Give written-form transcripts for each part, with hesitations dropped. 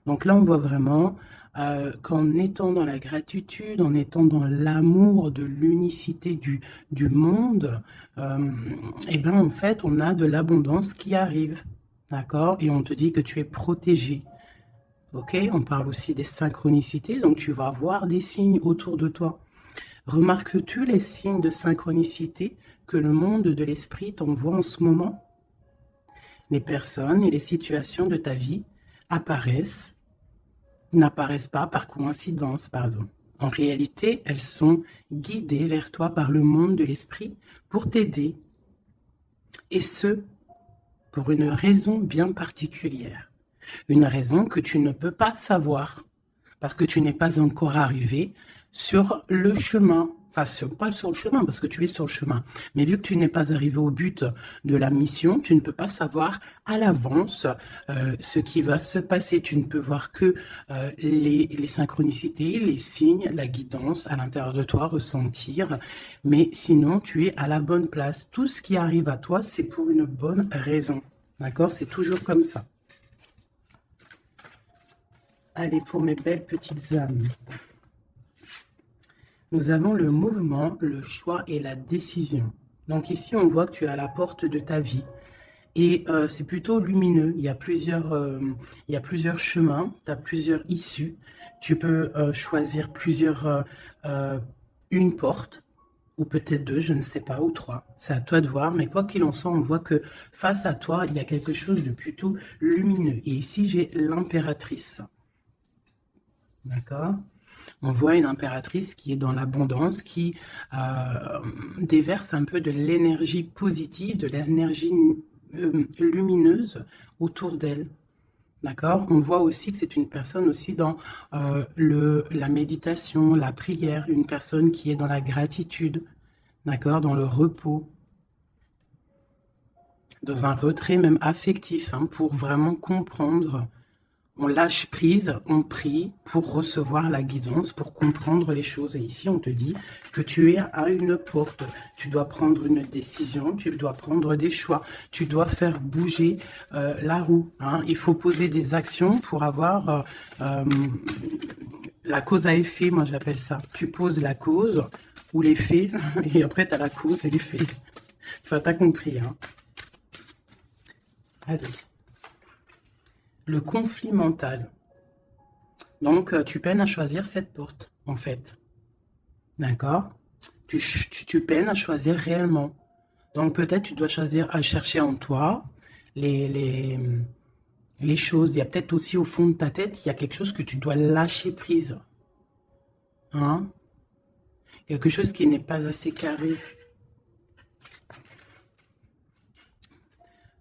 Donc là, on voit vraiment qu'en étant dans la gratitude, en étant dans l'amour de l'unicité du monde, et ben en fait, on a de l'abondance qui arrive. D'accord? Et on te dit que tu es protégé. Ok? On parle aussi des synchronicités, donc tu vas voir des signes autour de toi. Remarques-tu les signes de synchronicité que le monde de l'esprit t'envoie en ce moment? Les personnes et les situations de ta vie apparaissent, n'apparaissent pas par coïncidence, pardon. En réalité, elles sont guidées vers toi par le monde de l'esprit pour t'aider, et ce, pour une raison bien particulière. Une raison que tu ne peux pas savoir, parce que tu n'es pas encore arrivé sur le chemin. Enfin, pas sur le chemin, parce que tu es sur le chemin. Mais vu que tu n'es pas arrivé au but de la mission, tu ne peux pas savoir à l'avance ce qui va se passer. Tu ne peux voir que les synchronicités, les signes, la guidance à l'intérieur de toi, ressentir. Mais sinon, tu es à la bonne place. Tout ce qui arrive à toi, c'est pour une bonne raison. D'accord? C'est toujours comme ça. Allez, pour mes belles petites âmes. Nous avons le mouvement, le choix et la décision. Donc ici, on voit que tu es à la porte de ta vie. Et c'est plutôt lumineux. Il y a plusieurs chemins, tu as plusieurs issues. Tu peux choisir une porte, ou peut-être deux, je ne sais pas, ou trois. C'est à toi de voir. Mais quoi qu'il en soit, on voit que face à toi, il y a quelque chose de plutôt lumineux. Et ici, j'ai l'impératrice. D'accord? On voit une impératrice qui est dans l'abondance, qui déverse un peu de l'énergie positive, de l'énergie lumineuse autour d'elle. D'accord? On voit aussi que c'est une personne aussi dans la méditation, la prière, une personne qui est dans la gratitude, d'accord? Dans le repos, dans un retrait même affectif, hein, pour vraiment comprendre. On lâche prise, on prie pour recevoir la guidance, pour comprendre les choses. Et ici, on te dit que tu es à une porte. Tu dois prendre une décision, tu dois prendre des choix, tu dois faire bouger la roue. Hein. Il faut poser des actions pour avoir la cause à effet, moi j'appelle ça. Tu poses la cause ou l'effet, et après tu as la cause et l'effet. Enfin, tu as compris. Hein. Allez. Le conflit mental. Donc, tu peines à choisir cette porte, en fait. D'accord? Tu peines à choisir réellement. Donc, peut-être tu dois choisir à chercher en toi les, les, les choses. Il y a peut-être aussi au fond de ta tête, il y a quelque chose que tu dois lâcher prise. Hein? Quelque chose qui n'est pas assez carré.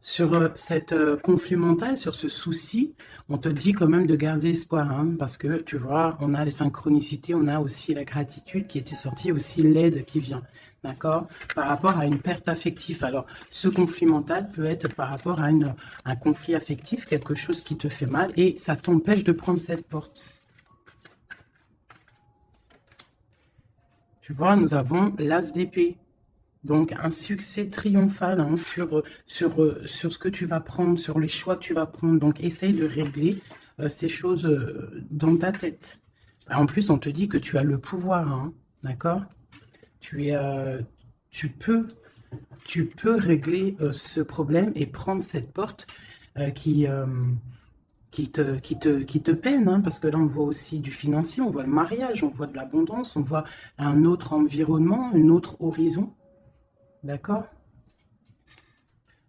Sur cette conflit mental, sur ce souci, on te dit quand même de garder espoir, hein, parce que tu vois, on a les synchronicités, on a aussi la gratitude qui était sortie, aussi l'aide qui vient, d'accord? Par rapport à une perte affective. Alors, ce conflit mental peut être par rapport à un conflit affectif, quelque chose qui te fait mal, et ça t'empêche de prendre cette porte. Tu vois, nous avons l'as d'épée. Donc, un succès triomphal hein, sur ce que tu vas prendre, sur les choix que tu vas prendre. Donc, essaye de régler ces choses dans ta tête. En plus, on te dit que tu as le pouvoir, hein, d'accord? Tu es, tu peux, tu peux régler ce problème et prendre cette porte qui te peine, hein, parce que là, on voit aussi du financier, on voit le mariage, on voit de l'abondance, on voit un autre environnement, un autre horizon. D'accord?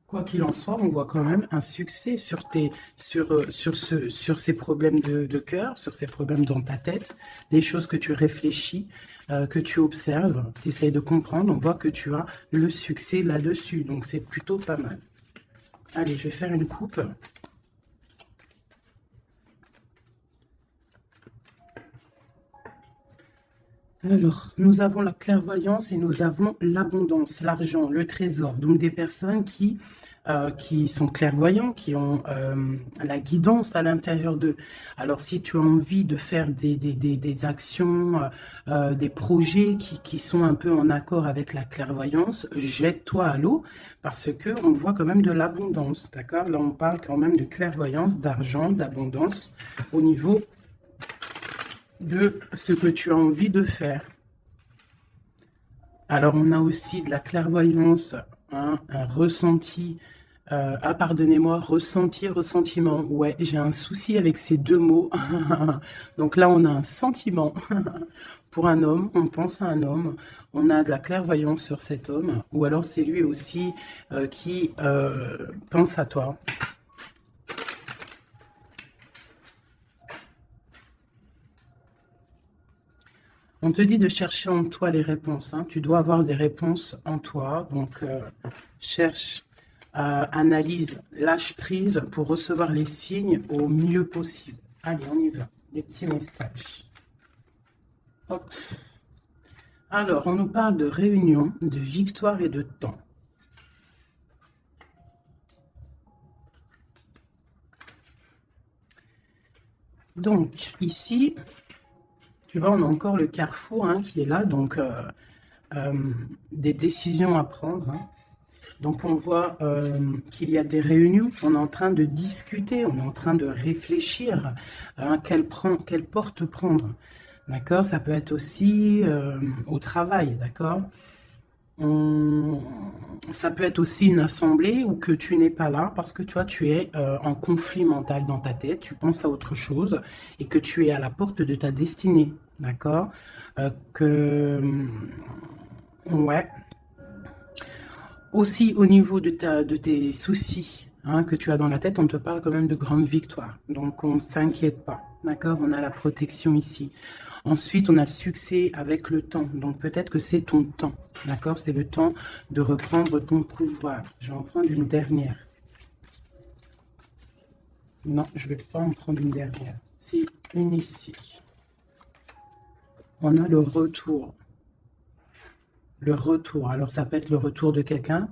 Quoi qu'il en soit, on voit quand même un succès sur ces problèmes de cœur, sur ces problèmes dans ta tête, des choses que tu réfléchis, que tu observes, tu essayes de comprendre. On voit que tu as le succès là-dessus, donc c'est plutôt pas mal. Allez, je vais faire une coupe. Alors, nous avons la clairvoyance et nous avons l'abondance, l'argent, le trésor. Donc, des personnes qui qui sont clairvoyants, qui ont la guidance à l'intérieur d'eux. Alors, si tu as envie de faire des actions, des projets qui sont un peu en accord avec la clairvoyance, jette-toi à l'eau parce que on voit quand même de l'abondance, d'accord? Là, on parle quand même de clairvoyance, d'argent, d'abondance au niveau de ce que tu as envie de faire. Alors, on a aussi de la clairvoyance, hein, un ressenti. Ah, pardonnez-moi, ressenti, ressentiment. Ouais, j'ai un souci avec ces deux mots. Donc là, on a un sentiment pour un homme, on pense à un homme, on a de la clairvoyance sur cet homme, ou alors c'est lui aussi qui pense à toi. On te dit de chercher en toi les réponses, hein. Tu dois avoir des réponses en toi. Donc, cherche, analyse, lâche prise pour recevoir les signes au mieux possible. Allez, on y va. Des petits messages. Hop. Alors, on nous parle de réunion, de victoire et de temps. Donc, ici, tu vois, on a encore le carrefour hein, qui est là. Donc, des décisions à prendre. Hein. Donc, on voit qu'il y a des réunions, on est en train de discuter, on est en train de réfléchir à quelle porte prendre. D'accord? Ça peut être aussi au travail, d'accord? Ça peut être aussi une assemblée où que tu n'es pas là parce que tu vois, tu es en conflit mental dans ta tête, tu penses à autre chose et que tu es à la porte de ta destinée, d'accord? Ouais, aussi, au niveau de tes soucis hein, que tu as dans la tête, on te parle quand même de grandes victoires. Donc, on ne s'inquiète pas. D'accord? On a la protection ici. Ensuite, on a le succès avec le temps. Donc, peut-être que c'est ton temps. D'accord? C'est le temps de reprendre ton pouvoir. Je vais en prendre une dernière. Non, je ne vais pas en prendre une dernière. C'est une ici. On a le retour. Le retour. Alors, ça peut être le retour de quelqu'un.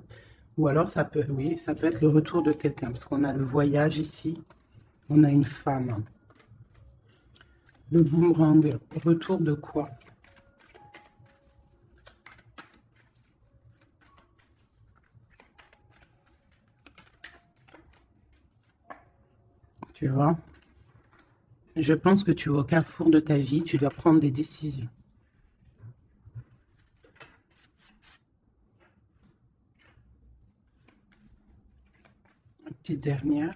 Ou alors, ça peut, oui, ça peut être le retour de quelqu'un, parce qu'on a le voyage ici, on a une femme. Le boomerang, retour de quoi? Tu vois? Je pense que tu es au carrefour de ta vie, tu dois prendre des décisions. Une petite dernière.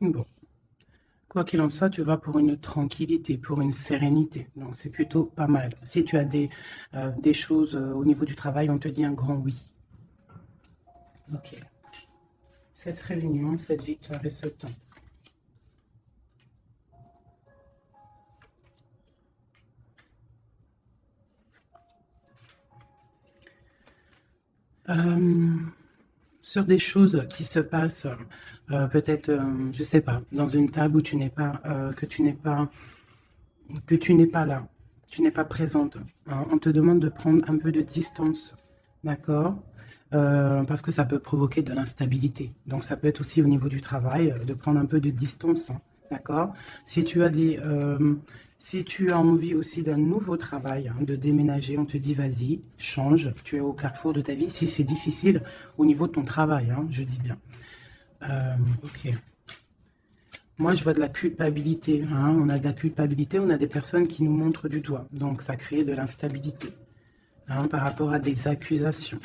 Bon. Quoi qu'il en soit, tu vas pour une tranquillité, pour une sérénité. Donc, c'est plutôt pas mal. Si tu as des choses au niveau du travail, on te dit un grand oui. Ok. Cette réunion, cette victoire et ce temps. Sur des choses qui se passent, peut-être, je sais pas, dans une table où tu n'es pas, que tu n'es pas là, tu n'es pas présente. Hein. On te demande de prendre un peu de distance, d'accord? Parce que ça peut provoquer de l'instabilité. Donc ça peut être aussi au niveau du travail, de prendre un peu de distance, hein, d'accord? Si tu as si tu as envie aussi d'un nouveau travail, hein, de déménager, on te dit vas-y, change, tu es au carrefour de ta vie. Si c'est difficile au niveau de ton travail, hein, je dis bien. Ok. Moi, je vois de la culpabilité. Hein. On a de la culpabilité, on a des personnes qui nous montrent du doigt. Donc, ça crée de l'instabilité hein, par rapport à des accusations.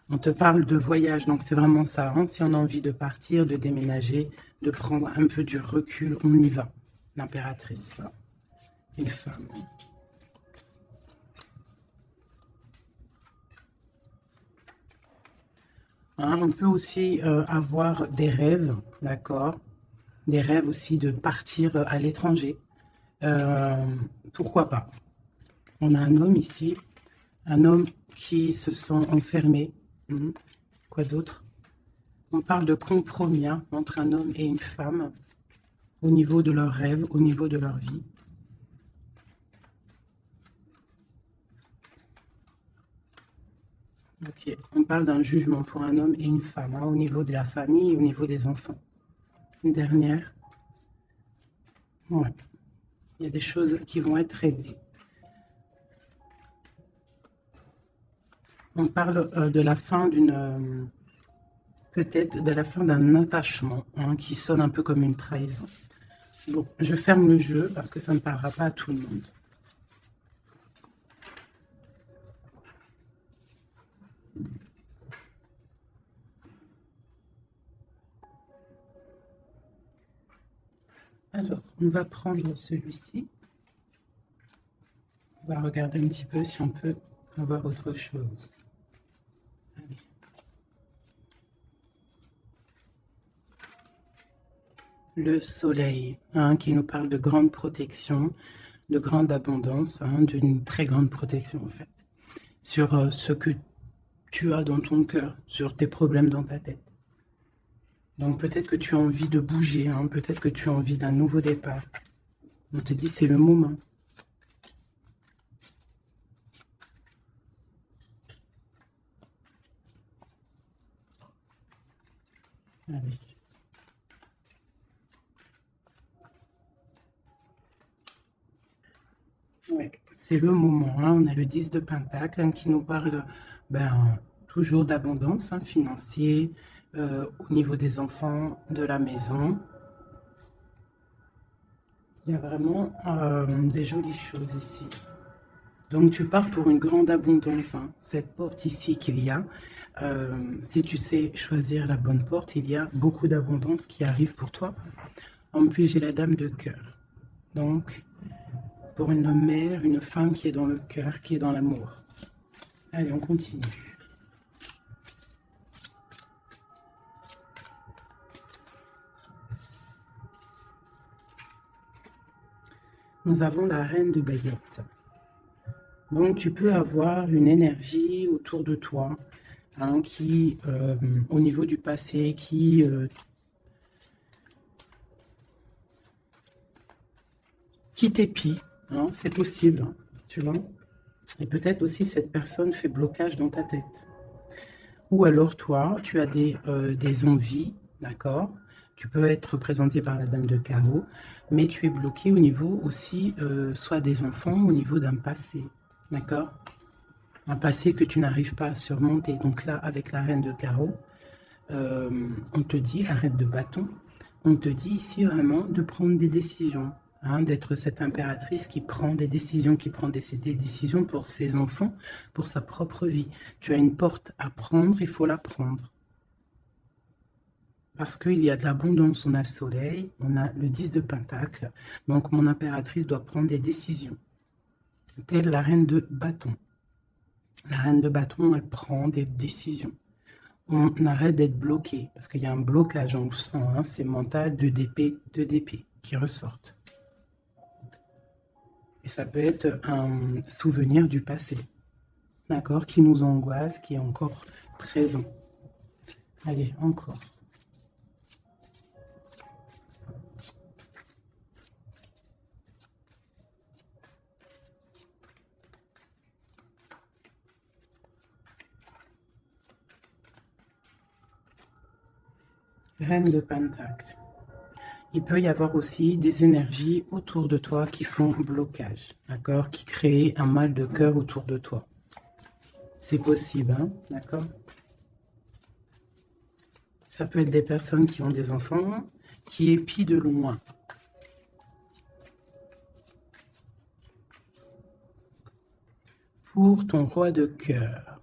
On te parle de voyage, donc c'est vraiment ça. Hein. Si on a envie de partir, de déménager, de prendre un peu du recul, on y va. L'impératrice, une femme. Hein, on peut aussi avoir des rêves, d'accord? Des rêves aussi de partir à l'étranger. Pourquoi pas? On a un homme ici, un homme qui se sent enfermé. Quoi d'autre? On parle de compromis hein, entre un homme et une femme au niveau de leurs rêves, au niveau de leur vie. Ok, on parle d'un jugement pour un homme et une femme, hein, au niveau de la famille et au niveau des enfants. Une dernière. Ouais. Il y a des choses qui vont être réglées. On parle de la fin d'une... peut-être de la fin d'un attachement, hein, qui sonne un peu comme une trahison. Bon, je ferme le jeu parce que ça ne parlera pas à tout le monde. Alors, on va prendre celui-ci. On va regarder un petit peu si on peut avoir autre chose. Allez. Le soleil, hein, qui nous parle de grande protection, de grande abondance, hein, d'une très grande protection en fait, sur ce que tu as dans ton cœur, sur tes problèmes dans ta tête. Donc peut-être que tu as envie de bouger, hein, peut-être que tu as envie d'un nouveau départ. On te dit c'est le moment. Allez. Ouais, c'est le moment, hein. On a le 10 de Pentacle, hein, qui nous parle toujours d'abondance, hein, financier, au niveau des enfants, de la maison. Il y a vraiment des jolies choses ici. Donc tu pars pour une grande abondance, hein. Cette porte ici qu'il y a, si tu sais choisir la bonne porte, il y a beaucoup d'abondance qui arrive pour toi. En plus, j'ai la dame de cœur. Donc, pour une mère, une femme qui est dans le cœur, qui est dans l'amour. Allez, on continue. Nous avons la reine de baguette. Donc, tu peux avoir une énergie autour de toi, hein, qui, au niveau du passé, qui t'épie, hein, c'est possible, hein, tu vois. Et peut-être aussi cette personne fait blocage dans ta tête. Ou alors toi, tu as des envies, d'accord? Tu peux être représenté par la dame de carreau, mais tu es bloqué au niveau aussi, soit des enfants, au niveau d'un passé, d'accord? Un passé que tu n'arrives pas à surmonter. Donc là, avec la reine de carreau, on te dit, la reine de bâton, on te dit ici vraiment de prendre des décisions, hein, d'être cette impératrice qui prend des décisions, qui prend des décisions pour ses enfants, pour sa propre vie. Tu as une porte à prendre, il faut la prendre. Parce qu'il y a de l'abondance, on a le soleil, on a le 10 de Pentacle, donc mon impératrice doit prendre des décisions. Telle la reine de bâton. La reine de bâton, elle prend des décisions. On arrête d'être bloqué, parce qu'il y a un blocage, on le sent, hein, c'est mental, de d'épée qui ressortent. Et ça peut être un souvenir du passé, d'accord, qui nous angoisse, qui est encore présent. Allez, encore. Reine de Pentacle. Il peut y avoir aussi des énergies autour de toi qui font blocage, d'accord, qui créent un mal de cœur autour de toi. C'est possible, hein, d'accord? Ça peut être des personnes qui ont des enfants, qui épient de loin. Pour ton roi de cœur,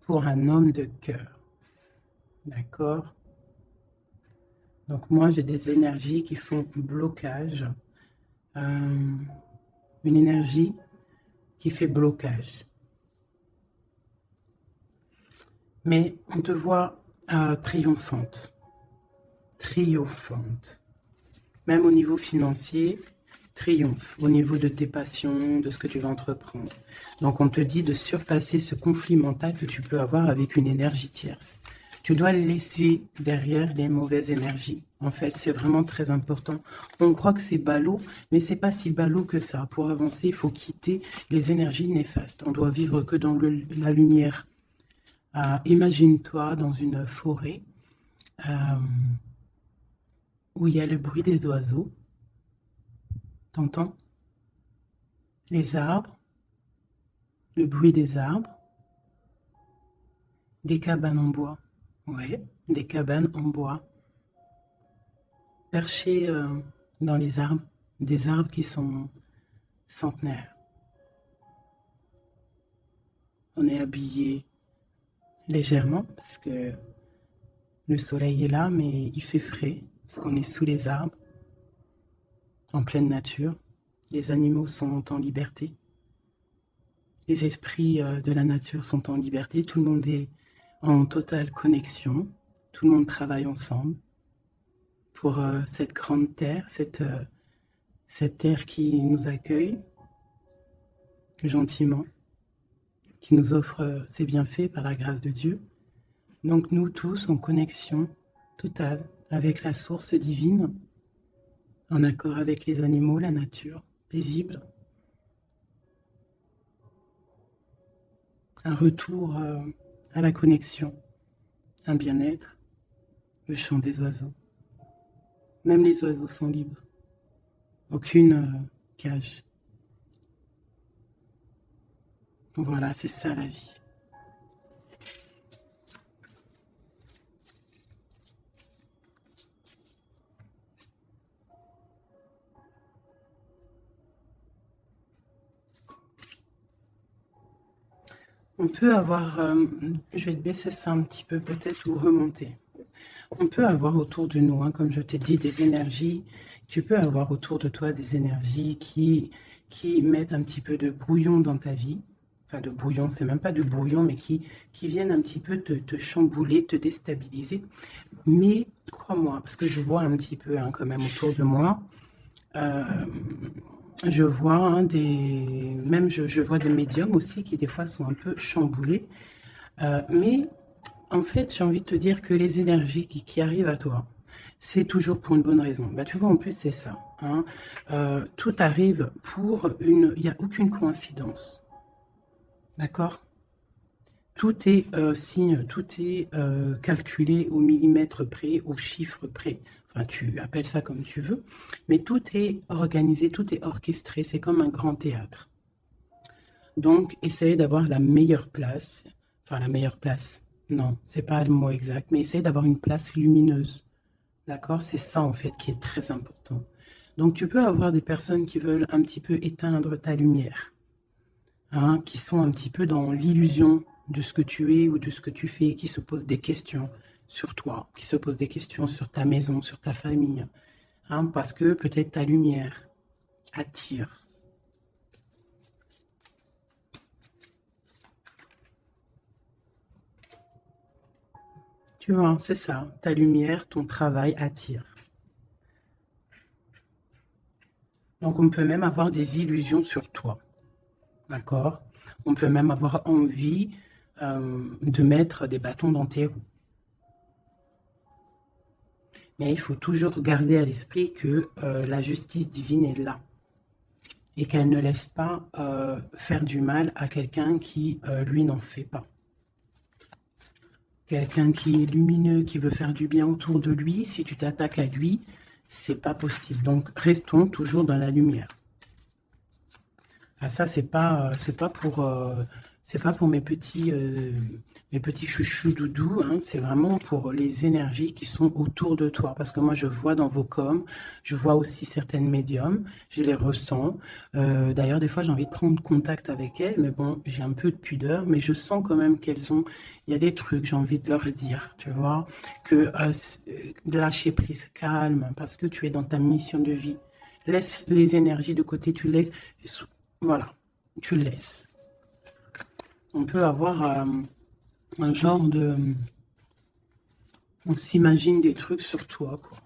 pour un homme de cœur, d'accord? Donc moi, j'ai des énergies qui font blocage, une énergie qui fait blocage. Mais on te voit triomphante, triomphante. Même au niveau financier, triomphe. Au niveau de tes passions, de ce que tu vas entreprendre. Donc on te dit de surpasser ce conflit mental que tu peux avoir avec une énergie tierce. Tu dois laisser derrière les mauvaises énergies. En fait, c'est vraiment très important. On croit que c'est ballot, mais c'est pas si ballot que ça. Pour avancer, il faut quitter les énergies néfastes. On doit vivre que dans la lumière. Imagine-toi dans une forêt euh, où il y a le bruit des oiseaux. T'entends? Les arbres, le bruit des arbres, des cabanes en bois. Ouais, des cabanes en bois, perchées dans les arbres, des arbres qui sont centenaires. On est habillé légèrement parce que le soleil est là, mais il fait frais parce qu'on est sous les arbres, en pleine nature. Les animaux sont en liberté. Les esprits de la nature sont en liberté. Tout le monde est en totale connexion. Tout le monde travaille ensemble pour cette grande terre, cette terre qui nous accueille gentiment, qui nous offre ses bienfaits par la grâce de Dieu. Donc nous tous en connexion totale avec la source divine, en accord avec les animaux, la nature, paisible. Un retour à la connexion, un bien-être, le chant des oiseaux. Même les oiseaux sont libres. Aucune cage. Voilà, c'est ça la vie. On peut avoir, je vais te baisser ça un petit peu peut-être ou remonter. On peut avoir autour de nous, hein, comme je t'ai dit, des énergies. Tu peux avoir autour de toi des énergies qui mettent un petit peu de brouillon dans ta vie. Enfin, de brouillon, c'est même pas du brouillon, mais qui viennent un petit peu te chambouler, te déstabiliser. Mais crois-moi, parce que je vois un petit peu hein, quand même autour de moi, je vois hein, même je vois des médiums aussi qui des fois sont un peu chamboulés. Mais en fait, j'ai envie de te dire que les énergies qui arrivent à toi, c'est toujours pour une bonne raison. Bah, tu vois, en plus, c'est ça. Hein. Tout arrive pour une... Il n'y a aucune coïncidence. D'accord? Tout est signe, tout est calculé au millimètre près, au chiffre près. Enfin, tu appelles ça comme tu veux. Mais tout est organisé, tout est orchestré. C'est comme un grand théâtre. Donc, essaye d'avoir la meilleure place. Enfin, la meilleure place. Non, c'est pas le mot exact. Mais essaye d'avoir une place lumineuse. D'accord? C'est ça, en fait, qui est très important. Donc, tu peux avoir des personnes qui veulent un petit peu éteindre ta lumière. Hein, qui sont un petit peu dans l'illusion de ce que tu es ou de ce que tu fais, qui se posent des questions sur toi, qui se posent des questions sur ta maison, sur ta famille. Hein, parce que peut-être ta lumière attire. Tu vois, c'est ça. Ta lumière, ton travail attire. Donc, on peut même avoir des illusions sur toi. D'accord? On peut même avoir envie de mettre des bâtons dans tes roues. Mais il faut toujours garder à l'esprit que la justice divine est là. Et qu'elle ne laisse pas faire du mal à quelqu'un qui, lui, n'en fait pas. Quelqu'un qui est lumineux, qui veut faire du bien autour de lui, si tu t'attaques à lui, c'est pas possible. Donc, restons toujours dans la lumière. Ah, ça, c'est pas pour mes petits chouchous doudous, hein, c'est vraiment pour les énergies qui sont autour de toi. Parce que moi, je vois dans vos coms, je vois aussi certaines médiums, je les ressens. D'ailleurs, des fois, j'ai envie de prendre contact avec elles, mais bon, j'ai un peu de pudeur, mais je sens quand même qu'elles ont, il y a des trucs, j'ai envie de leur dire, tu vois, que lâcher prise, calme, parce que tu es dans ta mission de vie. Laisse les énergies de côté, tu laisses, voilà, tu laisses. On peut avoir un genre de... On s'imagine des trucs sur toi, quoi.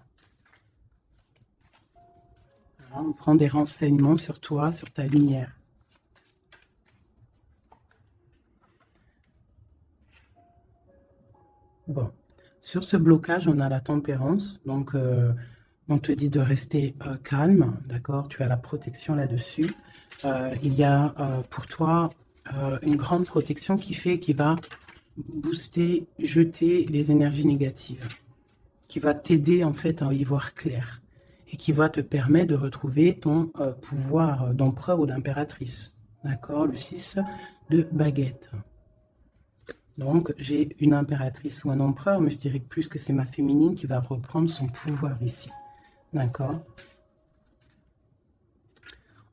Voilà, on prend des renseignements sur toi, sur ta lumière. Bon, sur ce blocage, on a la tempérance. Donc, on te dit de rester calme, d'accord? Tu as la protection là-dessus. Il y a pour toi une grande protection qui va booster, jeter les énergies négatives, qui va t'aider en fait à y voir clair et qui va te permettre de retrouver ton pouvoir d'empereur ou d'impératrice. D'accord? Le 6 de baguette. Donc, j'ai une impératrice ou un empereur, mais je dirais plus que c'est ma féminine qui va reprendre son pouvoir ici. D'accord?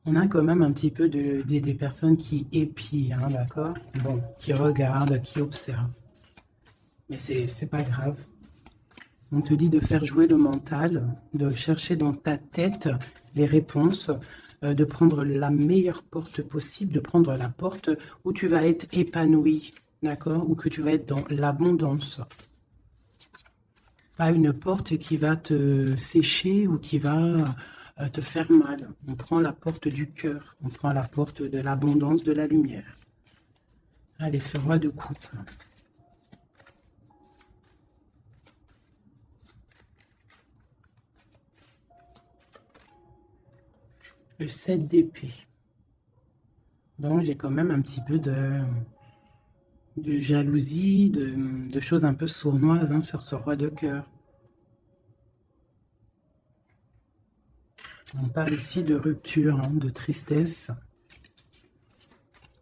On a quand même un petit peu des personnes qui épient, hein, d'accord? Bon, qui regardent, qui observent. Mais c'est pas grave. On te dit de faire jouer le mental, de chercher dans ta tête les réponses, de prendre la meilleure porte possible, de prendre la porte où tu vas être épanoui, d'accord? Ou que tu vas être dans l'abondance. Pas une porte qui va te sécher ou qui va te faire mal. On prend la porte du cœur, on prend la porte de l'abondance, de la lumière. Allez, ce roi de coupe. Le 7 d'épée. Donc, j'ai quand même un petit peu de jalousie, de choses un peu sournoises hein, sur ce roi de cœur. On parle ici de rupture, hein, de tristesse.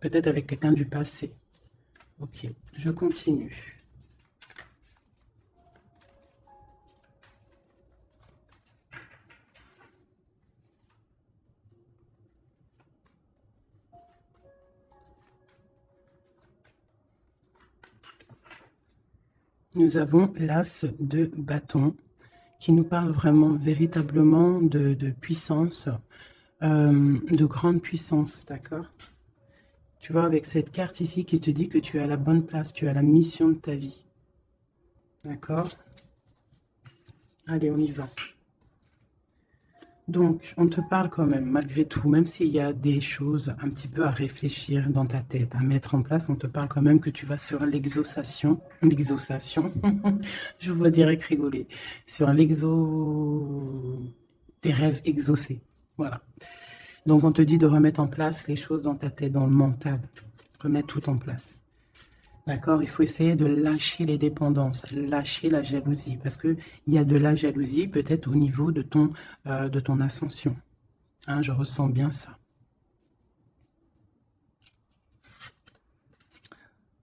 Peut-être avec quelqu'un du passé. Ok, je continue. Nous avons l'as de bâton qui nous parle vraiment véritablement de puissance, de grande puissance, d'accord? Tu vois, avec cette carte ici qui te dit que tu es à la bonne place, tu as la mission de ta vie. D'accord? Allez, on y va. Donc, on te parle quand même, malgré tout, même s'il y a des choses un petit peu à réfléchir dans ta tête, à mettre en place, on te parle quand même que tu vas sur l'exaucation, je vois direct rigoler, sur tes rêves exaucés, voilà. Donc, on te dit de remettre en place les choses dans ta tête, dans le mental, remettre tout en place. D'accord? Il faut essayer de lâcher les dépendances, lâcher la jalousie, parce qu'il y a de la jalousie peut-être au niveau de ton ascension. Hein, je ressens bien ça.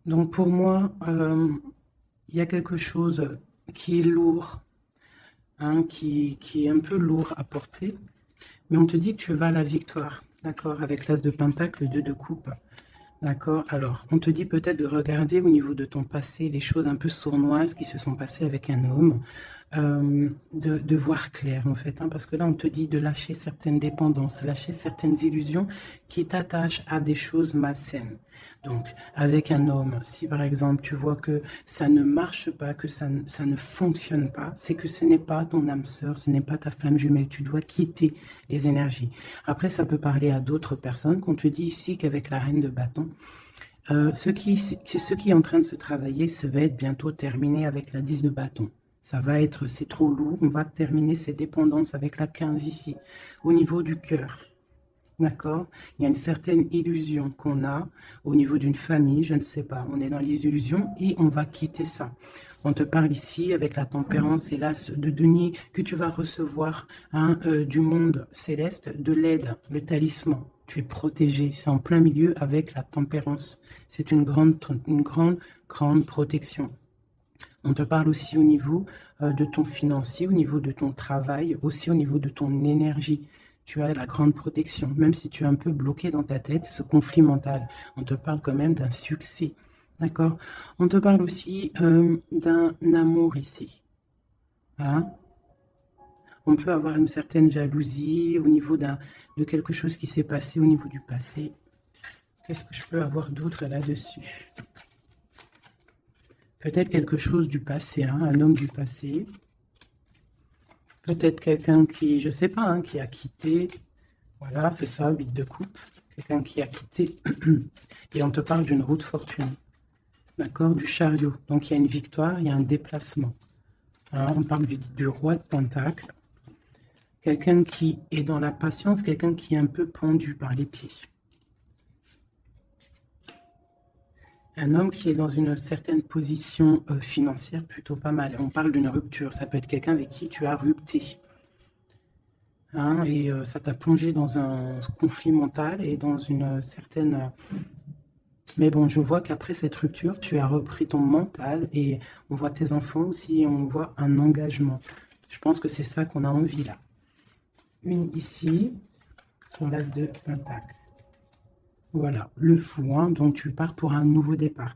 Donc pour moi, il y a quelque chose qui est lourd, hein, qui est un peu lourd à porter, mais on te dit que tu vas à la victoire, d'accord? Avec l'as de pentacle, le 2 de coupe. D'accord. Alors, on te dit peut-être de regarder au niveau de ton passé les choses un peu sournoises qui se sont passées avec un homme, de voir clair en fait, hein, parce que là on te dit de lâcher certaines dépendances, lâcher certaines illusions qui t'attachent à des choses malsaines. Donc, avec un homme, si par exemple tu vois que ça ne marche pas, que ça ne fonctionne pas, c'est que ce n'est pas ton âme sœur, ce n'est pas ta flamme jumelle, tu dois quitter les énergies. Après, ça peut parler à d'autres personnes, qu'on te dit ici qu'avec la reine de bâton, ce qui est en train de se travailler, ça va être bientôt terminé avec la 10 de bâton. Ça va être, c'est trop lourd, on va terminer ces dépendances avec la 15 ici, au niveau du cœur. D'accord? Il y a une certaine illusion qu'on a au niveau d'une famille, je ne sais pas. On est dans les illusions et on va quitter ça. On te parle ici avec la tempérance et l'as de denier que tu vas recevoir hein, du monde céleste, de l'aide, le talisman. Tu es protégé. C'est en plein milieu avec la tempérance. C'est une grande protection. On te parle aussi au niveau de ton financier, au niveau de ton travail, aussi au niveau de ton énergie. Tu as la grande protection, même si tu es un peu bloqué dans ta tête, ce conflit mental. On te parle quand même d'un succès, d'accord? On te parle aussi d'un amour ici. Hein? On peut avoir une certaine jalousie au niveau de quelque chose qui s'est passé au niveau du passé. Qu'est-ce que je peux avoir d'autre là-dessus? Peut-être quelque chose du passé, hein, un homme du passé. Peut-être quelqu'un qui, je sais pas, hein, qui a quitté. Voilà, c'est ça, 8 de coupe. Quelqu'un qui a quitté. Et on te parle d'une route fortunée. D'accord? Du chariot. Donc, il y a une victoire, il y a un déplacement. Hein, on parle du roi de pentacle. Quelqu'un qui est dans la patience, quelqu'un qui est un peu pendu par les pieds. Un homme qui est dans une certaine position financière plutôt pas mal. On parle d'une rupture. Ça peut être quelqu'un avec qui tu as rupté. Hein, et ça t'a plongé dans un conflit mental et dans une certaine... Mais bon, je vois qu'après cette rupture, tu as repris ton mental et on voit tes enfants aussi et on voit un engagement. Je pense que c'est ça qu'on a envie là. Une ici, sur l'as de pentacle. Voilà, le fou, hein, donc tu pars pour un nouveau départ.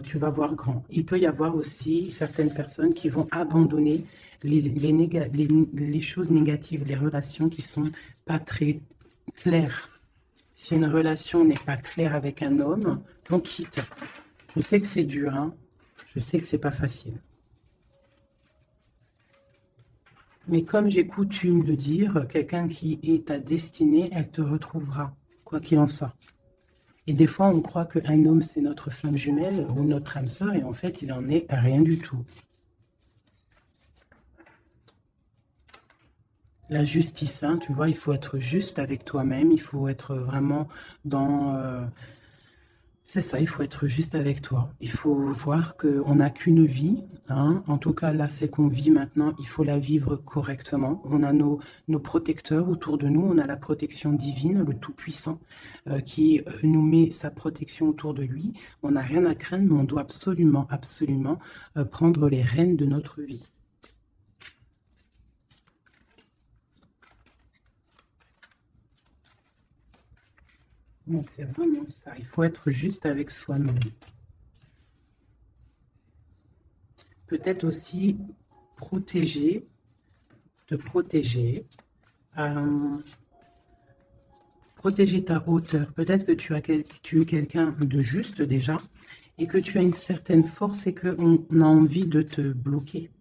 Tu vas voir grand. Il peut y avoir aussi certaines personnes qui vont abandonner les choses négatives, les relations qui sont pas très claires. Si une relation n'est pas claire avec un homme, on quitte. Je sais que c'est dur, hein. Je sais que c'est pas facile. Mais comme j'ai coutume de dire, quelqu'un qui est ta destinée, elle te retrouvera, quoi qu'il en soit. Et des fois, on croit qu'un homme, c'est notre flamme jumelle ou notre âme sœur, et en fait, il en est rien du tout. La justice, hein, tu vois, il faut être juste avec toi-même, il faut être vraiment dans... c'est ça, il faut être juste avec toi. Il faut voir qu'on n'a qu'une vie, hein. En tout cas, là, c'est qu'on vit maintenant, il faut la vivre correctement. On a nos protecteurs autour de nous, on a la protection divine, le Tout-Puissant, qui nous met sa protection autour de lui. On n'a rien à craindre, mais on doit absolument, absolument prendre les rênes de notre vie. C'est vraiment ça, il faut être juste avec soi-même. Peut-être aussi protéger, te protéger, protéger ta hauteur. Peut-être que tu es quelqu'un de juste déjà, et que tu as une certaine force et qu'on a envie de te bloquer.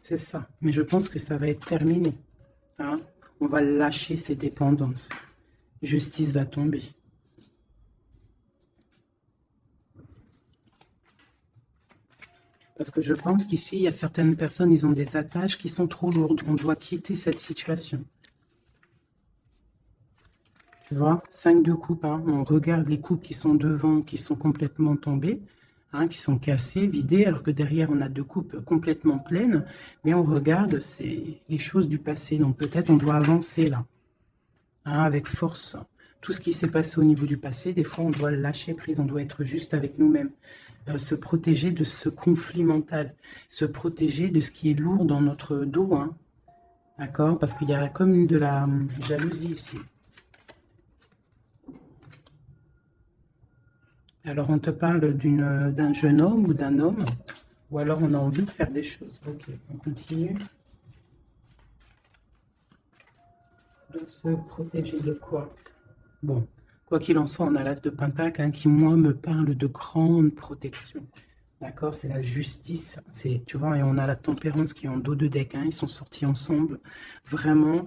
C'est ça, mais je pense que ça va être terminé. Hein? On va lâcher ces dépendances. Justice va tomber. Parce que je pense qu'ici, il y a certaines personnes, ils ont des attaches qui sont trop lourdes. On doit quitter cette situation. Tu vois, 5 de coupe, hein. On regarde les coupes qui sont devant, qui sont complètement tombées, hein, qui sont cassées, vidées, alors que derrière, on a 2 coupes complètement pleines. Mais on regarde, c'est les choses du passé. Donc peut-être on doit avancer là, hein, avec force. Tout ce qui s'est passé au niveau du passé, des fois, on doit lâcher prise, on doit être juste avec nous-mêmes. Se protéger de ce conflit mental, se protéger de ce qui est lourd dans notre dos, hein. D'accord? Parce qu'il y a comme de la jalousie ici. Alors, on te parle d'un jeune homme ou d'un homme, ou alors on a envie de faire des choses. Ok, on continue. De se protéger de quoi? Bon, quoi qu'il en soit, on a l'as de Pentacle, hein, qui, moi, me parle de grande protection. D'accord, c'est la justice, tu vois, et on a la tempérance qui est en dos de deck, hein, ils sont sortis ensemble. Vraiment,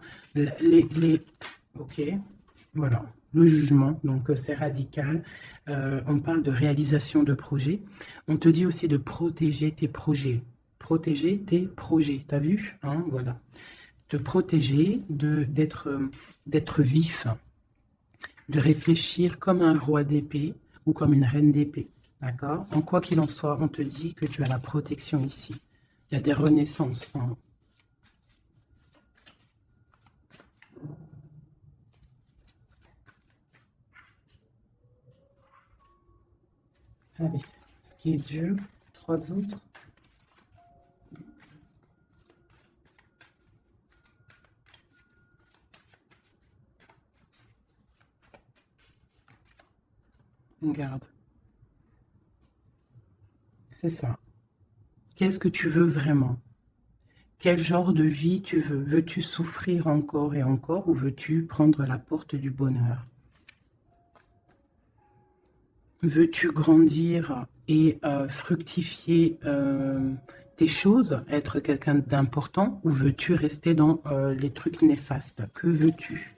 ok, voilà, le jugement, donc c'est radical. On parle de réalisation de projets. On te dit aussi de protéger tes projets. Protéger tes projets, t'as vu, hein, voilà. De protéger, d'être vif, de réfléchir comme un roi d'épée ou comme une reine d'épée. D'accord? En quoi qu'il en soit, on te dit que tu as la protection ici. Il y a des renaissances. Hein. Allez, ce qui est dur, 3 autres. Regarde. C'est ça. Qu'est-ce que tu veux vraiment? Quel genre de vie tu veux? Veux-tu souffrir encore et encore ou veux-tu prendre la porte du bonheur? Veux-tu grandir et fructifier tes choses, être quelqu'un d'important ou veux-tu rester dans les trucs néfastes? Que veux-tu?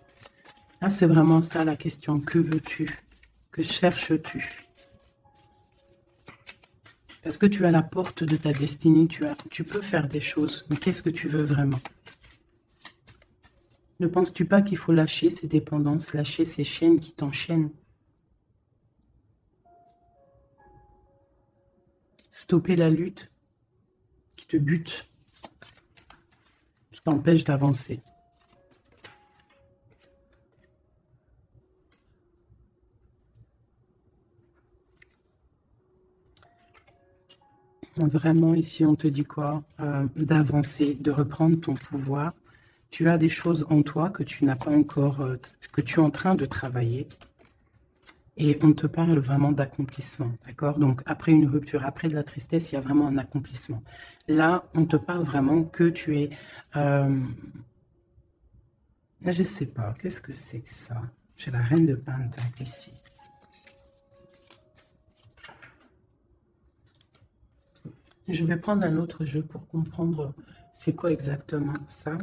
Là, c'est vraiment ça la question. Que veux-tu? Que cherches-tu? Parce que tu as la porte de ta destinée, tu peux faire des choses, mais qu'est-ce que tu veux vraiment? Ne penses-tu pas qu'il faut lâcher ces dépendances, lâcher ces chaînes qui t'enchaînent? Stopper la lutte qui te bute, qui t'empêche d'avancer. Vraiment, ici, on te dit quoi? D'avancer, de reprendre ton pouvoir. Tu as des choses en toi que tu n'as pas encore, que tu es en train de travailler. Et on te parle vraiment d'accomplissement, d'accord? Donc, après une rupture, après de la tristesse, il y a vraiment un accomplissement. Là, on te parle vraiment que tu es... je sais pas, qu'est-ce que c'est que ça? J'ai la reine de Pentacle ici. Je vais prendre un autre jeu pour comprendre c'est quoi exactement ça.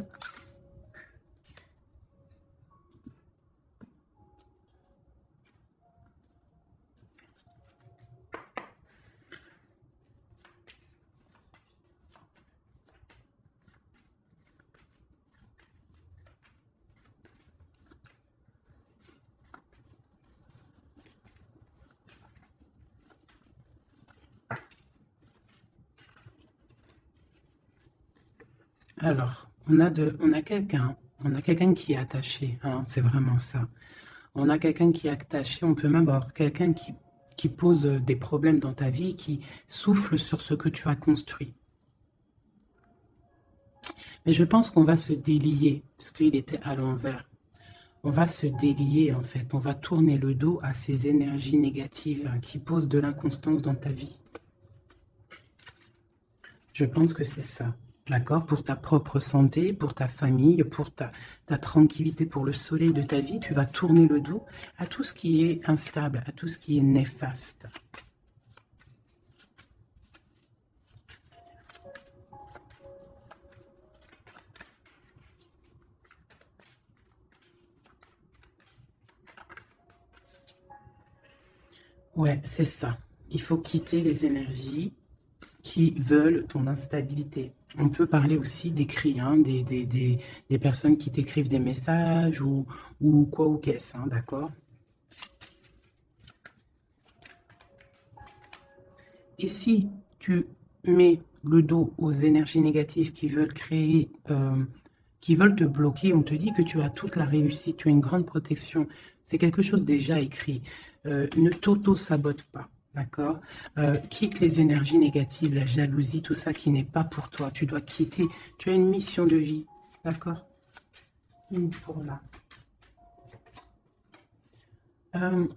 Alors, on a quelqu'un qui est attaché, hein, c'est vraiment ça. On a quelqu'un qui est attaché, on peut même avoir quelqu'un qui pose des problèmes dans ta vie, qui souffle sur ce que tu as construit. Mais je pense qu'on va se délier, parce qu'il était à l'envers. On va se délier, en fait. On va tourner le dos à ces énergies négatives hein, qui posent de l'inconstance dans ta vie. Je pense que c'est ça. D'accord? Pour ta propre santé, pour ta famille, pour ta tranquillité, pour le soleil de ta vie, tu vas tourner le dos à tout ce qui est instable, à tout ce qui est néfaste. Ouais, c'est ça. Il faut quitter les énergies qui veulent ton instabilité. On peut parler aussi d'écrits, hein, des personnes qui t'écrivent des messages ou quoi ou qu'est-ce, hein, d'accord? Et si tu mets le dos aux énergies négatives qui veulent créer, qui veulent te bloquer, on te dit que tu as toute la réussite, tu as une grande protection. C'est quelque chose déjà écrit. Ne t'auto-sabote pas. D'accord? Quitte les énergies négatives, la jalousie, tout ça qui n'est pas pour toi. Tu dois quitter. Tu as une mission de vie. D'accord? Pour là.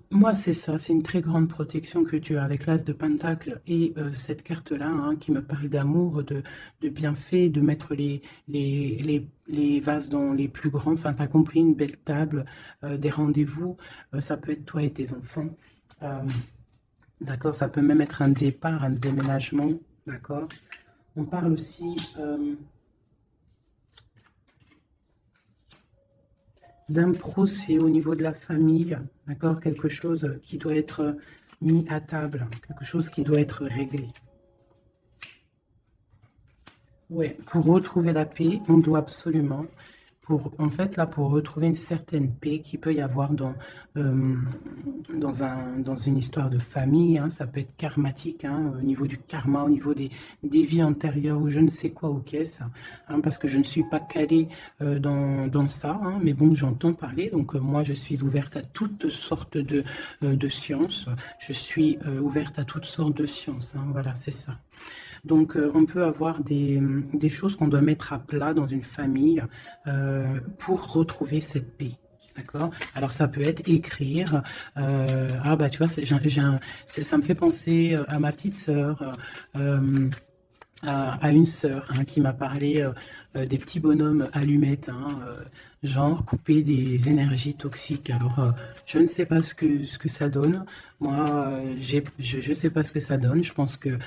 Moi, c'est ça, c'est une très grande protection que tu as avec l'As de Pentacle et cette carte-là hein, qui me parle d'amour, de bienfait, de mettre les vases dans les plus grands. Enfin, tu as compris, une belle table, des rendez-vous. Ça peut être toi et tes enfants. D'accord, ça peut même être un départ, un déménagement. D'accord. On parle aussi... d'un procès au niveau de la famille, d'accord, quelque chose qui doit être mis à table, quelque chose qui doit être réglé. Ouais, pour retrouver la paix, on doit absolument, en fait, là, pour retrouver une certaine paix qu'il peut y avoir dans une histoire de famille, hein, ça peut être karmatique, hein, au niveau du karma, au niveau des vies antérieures, ou je ne sais quoi ou qu'est-ce, hein, parce que je ne suis pas calée dans ça, hein, mais bon, j'entends parler, donc moi, je suis ouverte à toutes sortes de sciences, je suis ouverte à toutes sortes de sciences, hein, voilà, c'est ça. Donc, on peut avoir des choses qu'on doit mettre à plat dans une famille pour retrouver cette paix. D'accord? Alors, ça peut être écrire. Ah, bah, tu vois, ça me fait penser à ma petite sœur. À une sœur hein, qui m'a parlé des petits bonhommes allumettes, hein, genre couper des énergies toxiques. Alors, je ne sais pas ce que ça donne. Moi, je ne sais pas ce que ça donne. Je pense que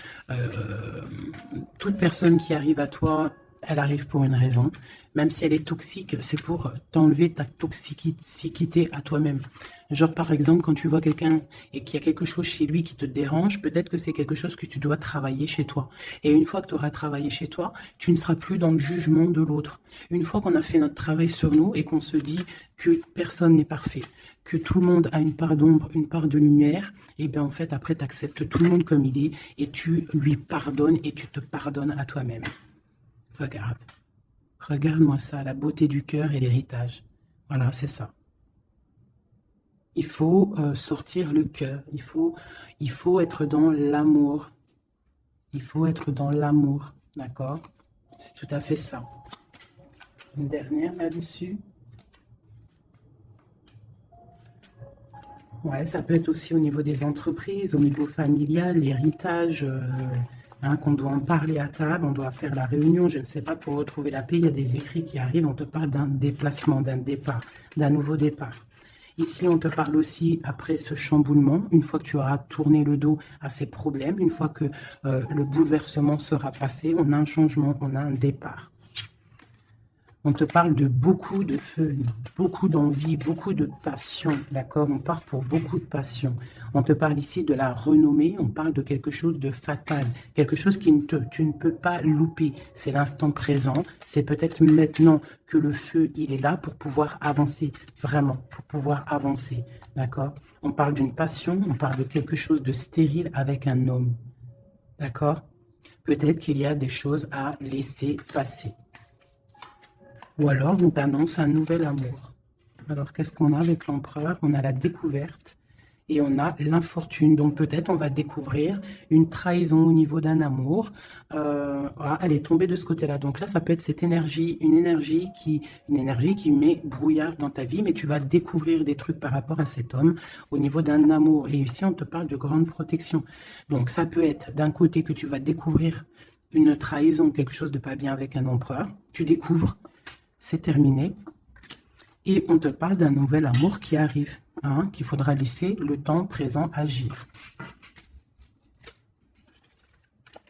toute personne qui arrive à toi elle arrive pour une raison. Même si elle est toxique, c'est pour t'enlever ta toxicité à toi-même. Genre, par exemple, quand tu vois quelqu'un et qu'il y a quelque chose chez lui qui te dérange, peut-être que c'est quelque chose que tu dois travailler chez toi. Et une fois que tu auras travaillé chez toi, tu ne seras plus dans le jugement de l'autre. Une fois qu'on a fait notre travail sur nous et qu'on se dit que personne n'est parfait, que tout le monde a une part d'ombre, une part de lumière, et bien en fait, après, tu acceptes tout le monde comme il est et tu lui pardonnes et tu te pardonnes à toi-même. Regarde. Regarde-moi ça, la beauté du cœur et l'héritage. Voilà, c'est ça. Il faut sortir le cœur. Il faut être dans l'amour. Il faut être dans l'amour. D'accord? C'est tout à fait ça. Une dernière là-dessus. Ouais, ça peut être aussi au niveau des entreprises, au niveau familial, l'héritage, hein, qu'on doit en parler à table, on doit faire la réunion, je ne sais pas, pour retrouver la paix, il y a des écrits qui arrivent, on te parle d'un déplacement, d'un départ, d'un nouveau départ. Ici, on te parle aussi, après ce chamboulement, une fois que tu auras tourné le dos à ces problèmes, une fois que le bouleversement sera passé, on a un changement, on a un départ. On te parle de beaucoup de feu, beaucoup d'envie, beaucoup de passion, d'accord? On part pour beaucoup de passion. On te parle ici de la renommée, on parle de quelque chose de fatal, quelque chose tu ne peux pas louper. C'est l'instant présent, c'est peut-être maintenant que le feu, il est là pour pouvoir avancer, vraiment, pour pouvoir avancer, d'accord? On parle d'une passion, on parle de quelque chose de stérile avec un homme, d'accord? Peut-être qu'il y a des choses à laisser passer. Ou alors, on t'annonce un nouvel amour. Alors, qu'est-ce qu'on a avec l'empereur? On a la découverte et on a l'infortune. Donc, peut-être on va découvrir une trahison au niveau d'un amour. Ah, elle est tombée de ce côté-là. Donc là, ça peut être cette énergie, une énergie qui met brouillard dans ta vie, mais tu vas découvrir des trucs par rapport à cet homme au niveau d'un amour. Et ici, on te parle de grande protection. Donc, ça peut être d'un côté que tu vas découvrir une trahison, quelque chose de pas bien avec un empereur. Tu découvres, c'est terminé. Et on te parle d'un nouvel amour qui arrive, hein, qu'il faudra laisser le temps présent agir.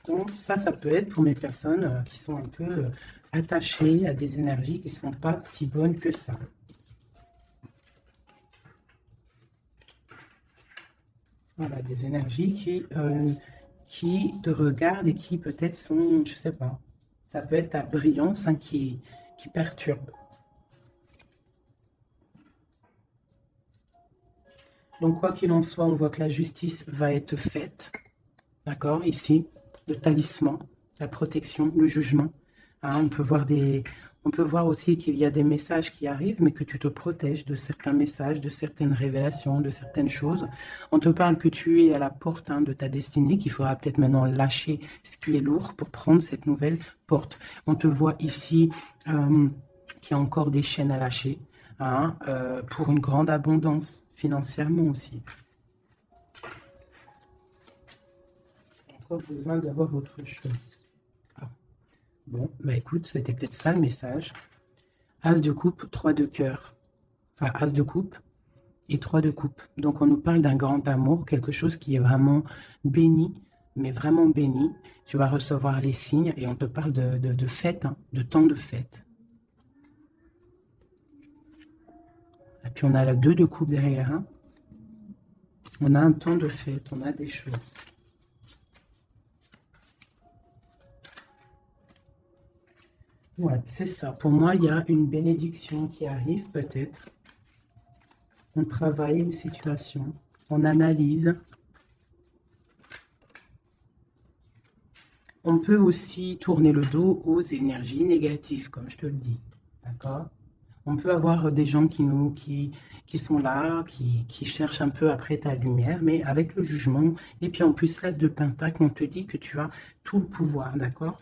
Donc ça peut être pour mes personnes qui sont un peu attachées à des énergies qui ne sont pas si bonnes que ça. Voilà, des énergies qui te regardent et qui peut-être sont, je sais pas, ça peut être ta brillance, hein, qui perturbe. Donc, quoi qu'il en soit, on voit que la justice va être faite. D'accord? Ici, le talisman, la protection, le jugement. Hein, on peut voir aussi qu'il y a des messages qui arrivent, mais que tu te protèges de certains messages, de certaines révélations, de certaines choses. On te parle que tu es à la porte, hein, de ta destinée, qu'il faudra peut-être maintenant lâcher ce qui est lourd pour prendre cette nouvelle porte. On te voit ici qu'il y a encore des chaînes à lâcher, hein, pour une grande abondance, financièrement aussi. Encore besoin d'avoir autre chose. Ah. Bon, bah écoute, c'était peut-être ça le message. As de coupe, 3 de cœur. Enfin, As de coupe et 3 de coupe. Donc on nous parle d'un grand amour, quelque chose qui est vraiment béni, mais vraiment béni. Tu vas recevoir les signes et on te parle de fête, hein, de temps de fête. Et puis on a la 2 de coupe derrière. Hein. On a un temps de fête, on a des choses. Ouais, c'est ça. Pour moi, il y a une bénédiction qui arrive peut-être. On travaille une situation, on analyse. On peut aussi tourner le dos aux énergies négatives, comme je te le dis. D'accord? On peut avoir des gens qui sont là, qui cherchent un peu après ta lumière, mais avec le jugement. Et puis en plus, l'as de pentacle, on te dit que tu as tout le pouvoir, d'accord?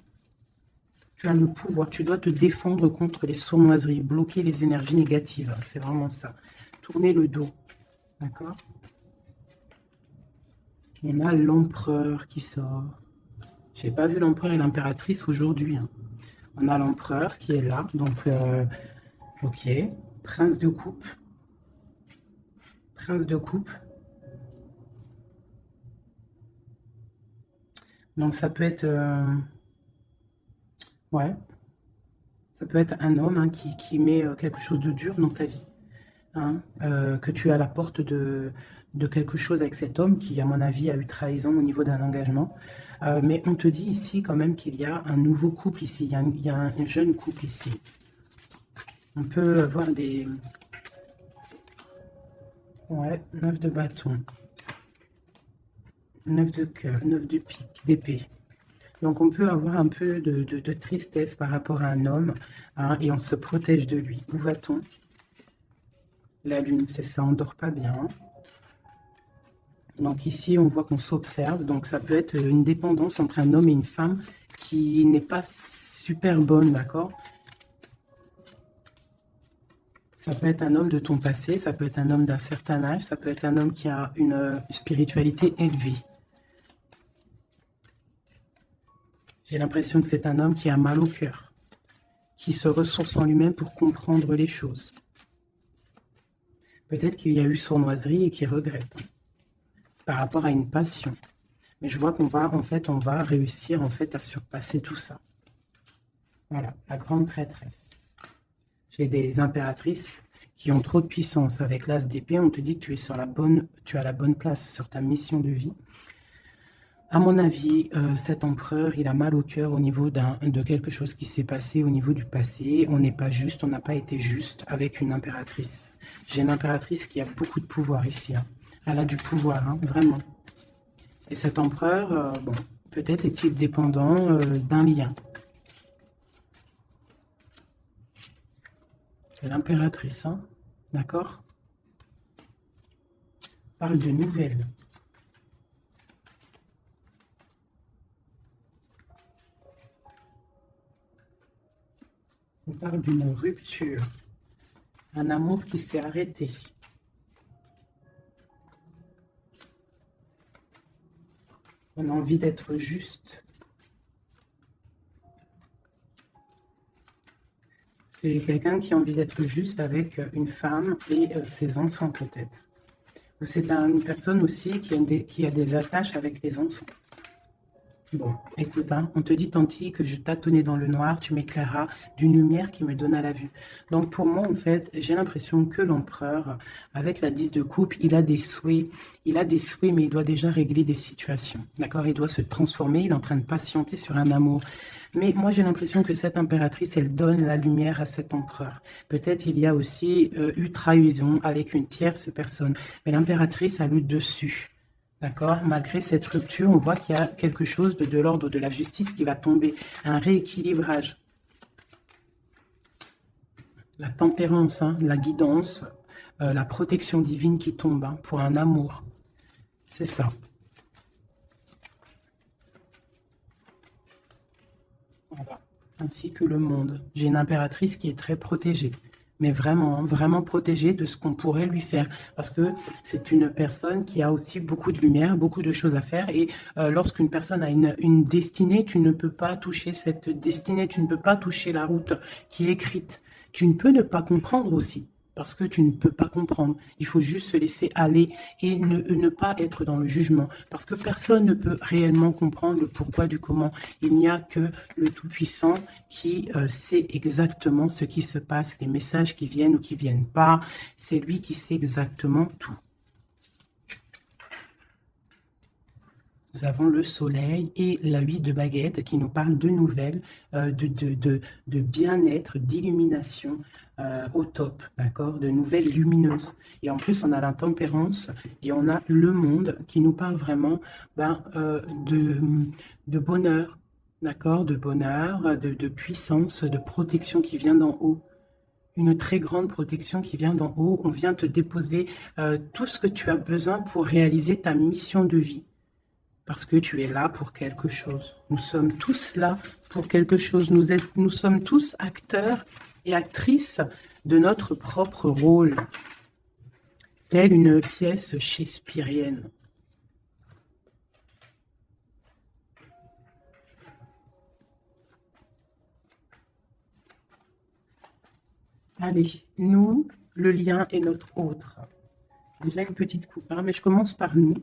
Tu as le pouvoir, tu dois te défendre contre les sournoiseries, bloquer les énergies négatives. C'est vraiment ça. Tourner le dos, d'accord? On a l'empereur qui sort. Je n'ai pas vu l'empereur et l'impératrice aujourd'hui. Hein. On a l'empereur qui est là, donc ok. Prince de coupe. Prince de coupe. Donc ça peut être... ouais. Ça peut être un homme hein, qui met quelque chose de dur dans ta vie. Hein, que tu es à la porte de quelque chose avec cet homme qui, à mon avis, a eu trahison au niveau d'un engagement. Mais on te dit ici quand même qu'il y a un nouveau couple ici, il y a un jeune couple ici. On peut voir des... Ouais, 9 de bâton, 9 de cœur, 9 de pique, d'épée. Donc on peut avoir un peu de tristesse par rapport à un homme, hein, et on se protège de lui. Où va-t-on? La lune, c'est ça, on dort pas bien. Donc ici, on voit qu'on s'observe. Donc ça peut être une dépendance entre un homme et une femme qui n'est pas super bonne, d'accord? Ça peut être un homme de ton passé, ça peut être un homme d'un certain âge, ça peut être un homme qui a une spiritualité élevée. J'ai l'impression que c'est un homme qui a mal au cœur, qui se ressource en lui-même pour comprendre les choses. Peut-être qu'il y a eu sournoiserie et qu'il regrette par rapport à une passion. Mais je vois qu'on va, en fait, on va réussir en fait à surpasser tout ça. Voilà, la grande prêtresse. J'ai des impératrices qui ont trop de puissance. Avec l'as d'épée, on te dit que tu es sur la bonne, tu as la bonne place sur ta mission de vie. À mon avis, cet empereur, il a mal au cœur au niveau de quelque chose qui s'est passé au niveau du passé. On n'est pas juste, on n'a pas été juste avec une impératrice. J'ai une impératrice qui a beaucoup de pouvoir ici. Hein. Elle a du pouvoir, hein, vraiment. Et cet empereur, bon, peut-être est-il dépendant d'un lien. L'impératrice, hein, d'accord? Parle de nouvelles. On parle d'une rupture, un amour qui s'est arrêté. On a envie d'être juste. C'est quelqu'un qui a envie d'être juste avec une femme et ses enfants peut-être. Ou c'est une personne aussi qui a des attaches avec les enfants. Bon, écoute, hein, on te dit, Tanti, que je tâtonnais dans le noir, tu m'éclairas d'une lumière qui me donne à la vue. Donc, pour moi, en fait, j'ai l'impression que l'empereur, avec la 10 de coupe, il a des souhaits, mais il doit déjà régler des situations, d'accord? Il doit se transformer, il est en train de patienter sur un amour. Mais moi, j'ai l'impression que cette impératrice, elle donne la lumière à cet empereur. Peut-être il y a aussi eu trahison avec une tierce personne, mais l'impératrice a le dessus. D'accord? Malgré cette rupture, on voit qu'il y a quelque chose de l'ordre de la justice qui va tomber, un rééquilibrage. La tempérance, hein, la guidance, la protection divine qui tombe hein, pour un amour. C'est ça. Voilà. Ainsi que le monde. J'ai une impératrice qui est très protégée. Mais vraiment, vraiment protégée de ce qu'on pourrait lui faire. Parce que c'est une personne qui a aussi beaucoup de lumière, beaucoup de choses à faire. Et lorsqu'une personne a une destinée, tu ne peux pas toucher cette destinée, tu ne peux pas toucher la route qui est écrite. Tu ne peux ne pas comprendre aussi. Parce que tu ne peux pas comprendre. Il faut juste se laisser aller et ne pas être dans le jugement. Parce que personne ne peut réellement comprendre le pourquoi du comment. Il n'y a que le Tout-Puissant qui sait exactement ce qui se passe, les messages qui viennent ou qui ne viennent pas. C'est lui qui sait exactement tout. Nous avons le soleil et la 8 de baguette qui nous parle de nouvelles, de bien-être, d'illumination au top, d'accord, de nouvelles lumineuses. Et en plus, on a la tempérance et on a le monde qui nous parle vraiment de bonheur, d'accord, de bonheur, de puissance, de protection qui vient d'en haut. Une très grande protection qui vient d'en haut. On vient te déposer tout ce que tu as besoin pour réaliser ta mission de vie. Parce que tu es là pour quelque chose. Nous sommes tous là pour quelque chose. Nous sommes tous acteurs et actrices de notre propre rôle. Telle une pièce shakespearienne. Allez, nous, le lien est notre autre. Déjà une petite coupe, hein, mais je commence par nous.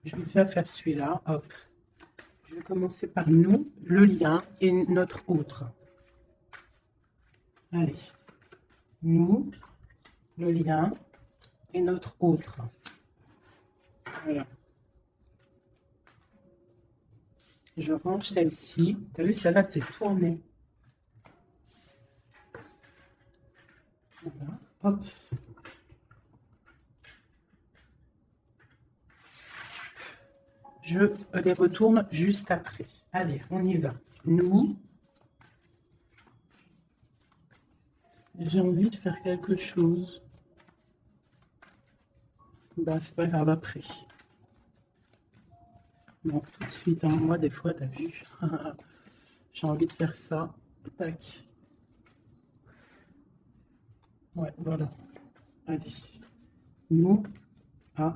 Je vais faire celui-là, hop. Je vais commencer par nous, le lien et notre autre. Allez, nous, le lien et notre autre. Voilà. Je range celle-ci. Tu as vu, celle-là, c'est tournée. Voilà. Hop. Je les retourne juste après. Allez, on y va. Nous, j'ai envie de faire quelque chose. Ben, c'est pas grave après. Non, tout de suite, hein. Moi, des fois, t'as vu, j'ai envie de faire ça. Tac. Ouais, voilà. Allez. Nous, ah.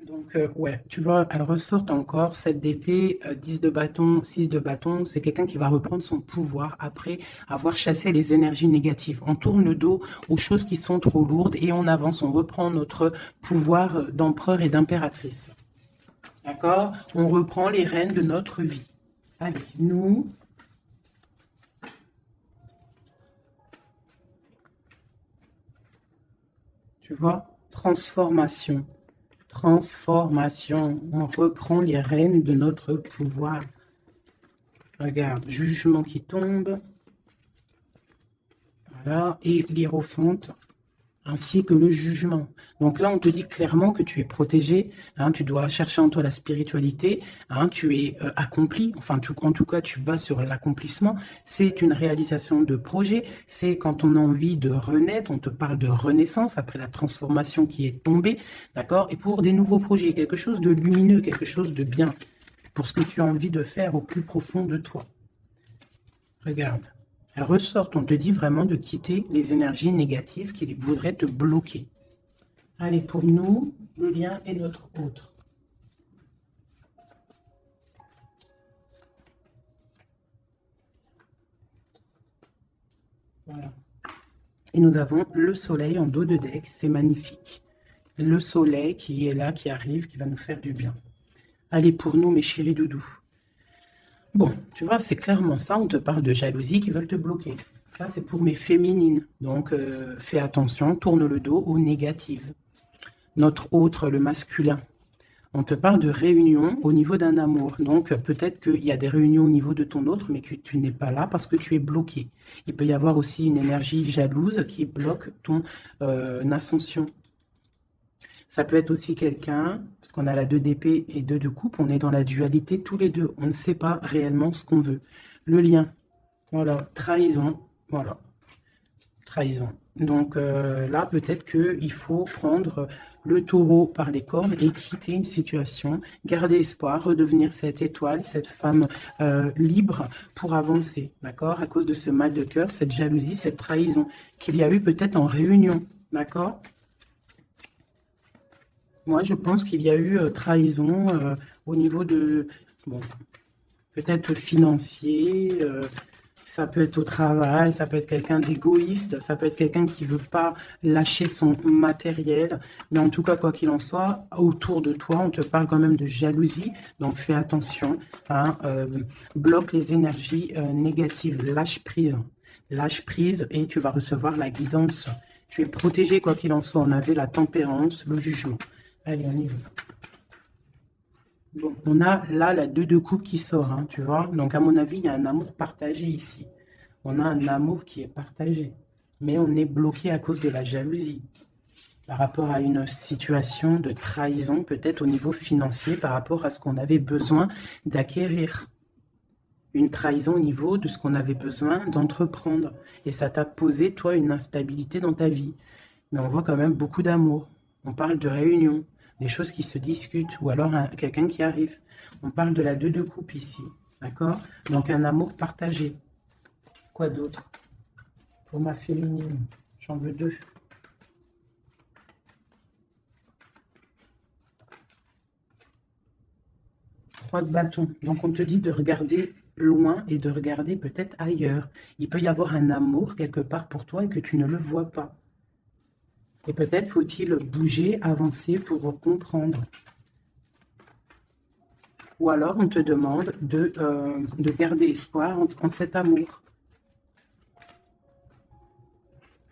Donc, ouais, tu vois, elle ressort encore, 7 d'épée, 10 de bâton, 6 de bâton. C'est quelqu'un qui va reprendre son pouvoir après avoir chassé les énergies négatives. On tourne le dos aux choses qui sont trop lourdes et on avance, on reprend notre pouvoir d'empereur et d'impératrice. D'accord? On reprend les rênes de notre vie. Allez, nous... Tu vois? Transformation. Transformation. On reprend les rênes de notre pouvoir. Regarde, jugement qui tombe. Voilà, et l'hiérophante, ainsi que le jugement. Donc là, on te dit clairement que tu es protégé, hein, tu dois chercher en toi la spiritualité, hein, tu es accompli, enfin, en tout cas, tu vas sur l'accomplissement. C'est une réalisation de projet, c'est quand on a envie de renaître, on te parle de renaissance après la transformation qui est tombée, d'accord? Et pour des nouveaux projets, quelque chose de lumineux, quelque chose de bien, pour ce que tu as envie de faire au plus profond de toi. Regarde. Elles ressortent, on te dit vraiment de quitter les énergies négatives qui voudraient te bloquer. Allez, pour nous, le lien est notre autre. Voilà. Et nous avons le soleil en dos de deck, c'est magnifique. Le soleil qui est là, qui arrive, qui va nous faire du bien. Allez, pour nous, mes chéris doudous. Bon, tu vois, c'est clairement ça, on te parle de jalousie qui veulent te bloquer. Ça, c'est pour mes féminines. Donc, fais attention, tourne le dos aux négatives. Notre autre, le masculin. On te parle de réunion au niveau d'un amour. Donc, peut-être qu'il y a des réunions au niveau de ton autre, mais que tu n'es pas là parce que tu es bloqué. Il peut y avoir aussi une énergie jalouse qui bloque ton ascension. Ça peut être aussi quelqu'un, parce qu'on a la 2 d'épée et 2 de coupe, on est dans la dualité tous les deux. On ne sait pas réellement ce qu'on veut. Le lien, voilà, trahison, voilà, trahison. Donc là, peut-être qu'il faut prendre le taureau par les cornes et quitter une situation, garder espoir, redevenir cette étoile, cette femme libre pour avancer, d'accord? À cause de ce mal de cœur, cette jalousie, cette trahison qu'il y a eu peut-être en réunion, d'accord? Moi, je pense qu'il y a eu trahison au niveau de, bon, peut-être financier, ça peut être au travail, ça peut être quelqu'un d'égoïste, ça peut être quelqu'un qui ne veut pas lâcher son matériel. Mais en tout cas, quoi qu'il en soit, autour de toi, on te parle quand même de jalousie. Donc, fais attention, hein, bloque les énergies négatives, lâche prise. Lâche prise et tu vas recevoir la guidance. Tu es protégé, quoi qu'il en soit. On avait la tempérance, le jugement. Allez, on y va. Bon, on a là la 2 de coupe qui sort, hein, tu vois. Donc, à mon avis, il y a un amour partagé ici. On a un amour qui est partagé. Mais on est bloqué à cause de la jalousie. Par rapport à une situation de trahison, peut-être au niveau financier, par rapport à ce qu'on avait besoin d'acquérir. Une trahison au niveau de ce qu'on avait besoin d'entreprendre. Et ça t'a posé, toi, une instabilité dans ta vie. Mais on voit quand même beaucoup d'amour. On parle de réunion, des choses qui se discutent, ou alors quelqu'un qui arrive. On parle de la 2 de coupe ici, d'accord? Donc un amour partagé. Quoi d'autre? Pour ma féminine, j'en veux 2. 3 de bâton. Donc on te dit de regarder loin et de regarder peut-être ailleurs. Il peut y avoir un amour quelque part pour toi et que tu ne le vois pas. Et peut-être faut-il bouger, avancer pour comprendre. Ou alors on te demande de garder espoir en cet amour.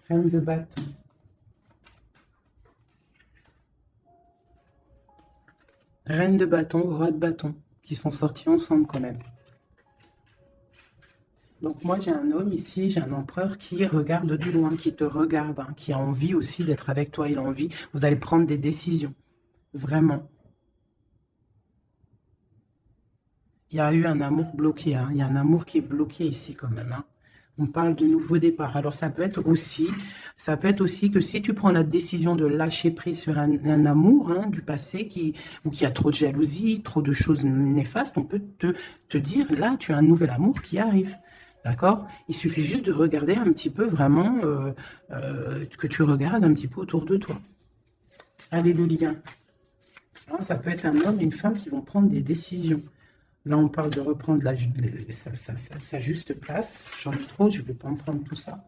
Reine de bâton. Reine de bâton, roi de bâton, qui sont sortis ensemble quand même. Donc moi j'ai un homme ici, j'ai un empereur qui regarde de loin, qui te regarde, hein, qui a envie aussi d'être avec toi, il a envie, vous allez prendre des décisions, vraiment. Il y a eu un amour bloqué, hein, il y a un amour qui est bloqué ici quand même, hein. On parle de nouveau départ. Alors ça peut être aussi que si tu prends la décision de lâcher prise sur un amour, hein, du passé ou qui a trop de jalousie, trop de choses néfastes, on peut te dire, là, tu as un nouvel amour qui arrive. D'accord? Il suffit juste de regarder un petit peu vraiment, que tu regardes un petit peu autour de toi. Alléluia. Hein, ça peut être un homme et une femme qui vont prendre des décisions. Là, on parle de reprendre sa juste place. J'en ai trop, je ne vais pas en prendre tout ça.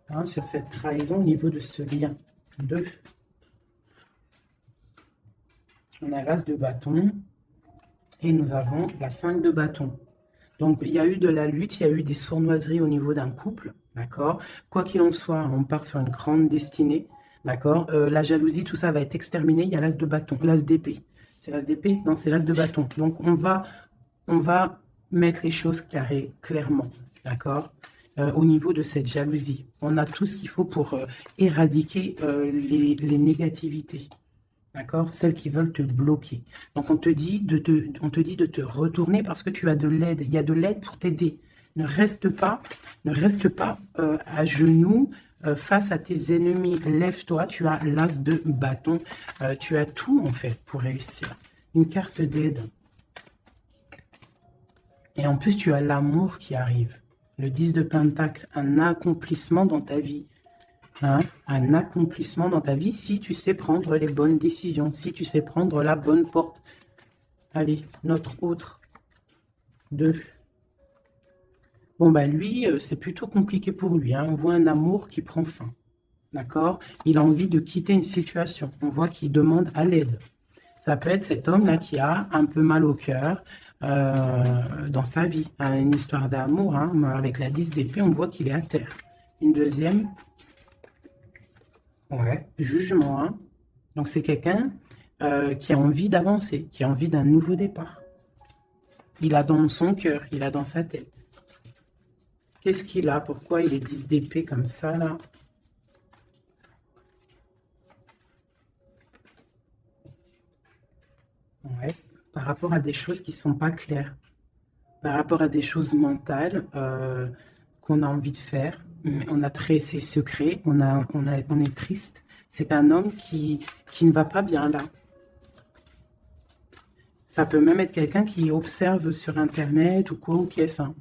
Hein, sur cette trahison au niveau de ce lien. 2. On a l'as de bâton. Et nous avons la 5 de bâton. Donc, il y a eu de la lutte, il y a eu des sournoiseries au niveau d'un couple. D'accord? Quoi qu'il en soit, on part sur une grande destinée. D'accord? La jalousie, tout ça va être exterminé. Il y a l'as de bâton, l'as d'épée. C'est l'as d'épée? Non, c'est l'as de bâton. Donc, on va mettre les choses carrées, clairement, d'accord, au niveau de cette jalousie. On a tout ce qu'il faut pour éradiquer les négativités, d'accord, celles qui veulent te bloquer. Donc, on te dit de te retourner parce que tu as de l'aide. Il y a de l'aide pour t'aider. Ne reste pas à genoux face à tes ennemis. Lève-toi, tu as l'as de bâton. Tu as tout, en fait, pour réussir. Une carte d'aide. Et en plus, tu as l'amour qui arrive. Le 10 de Pentacle, un accomplissement dans ta vie. Hein? Un accomplissement dans ta vie si tu sais prendre les bonnes décisions, si tu sais prendre la bonne porte. Allez, notre autre. 2. Bon, bah lui, c'est plutôt compliqué pour lui. Hein? On voit un amour qui prend fin. D'accord? Il a envie de quitter une situation. On voit qu'il demande à l'aide. Ça peut être cet homme-là qui a un peu mal au cœur dans sa vie. Une histoire d'amour, hein, avec la 10 d'épée, on voit qu'il est à terre. Une deuxième, ouais, jugement. Hein. Donc c'est quelqu'un qui a envie d'avancer, qui a envie d'un nouveau départ. Il a dans son cœur, il a dans sa tête. Qu'est-ce qu'il a? Pourquoi il est 10 d'épée comme ça, là? Ouais, par rapport à des choses qui ne sont pas claires, par rapport à des choses mentales qu'on a envie de faire, mais on a ses secrets, on est triste. C'est un homme qui ne va pas bien là. Ça peut même être quelqu'un qui observe sur Internet ou quoi, ou qu'est-ce. Hein.